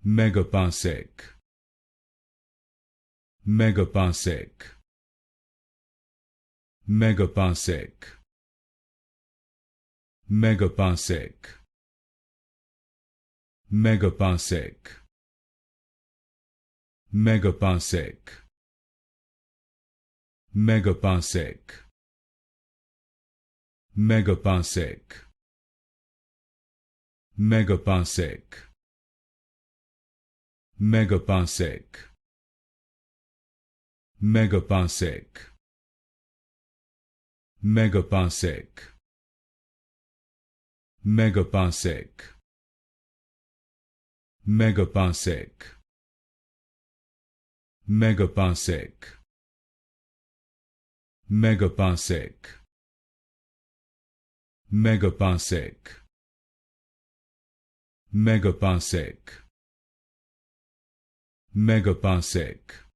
Megaparsec, Megaparsec, Megaparsec, Megaparsec, Megaparsec, Megaparsec, Megaparsec, Megaparsec, Megaparsec, Megaparsec, Megaparsec, Megaparsec, Megaparsec, Megaparsec, Megaparsec, Megaparsec, Megaparsec, Megaparsec, Megaparsec,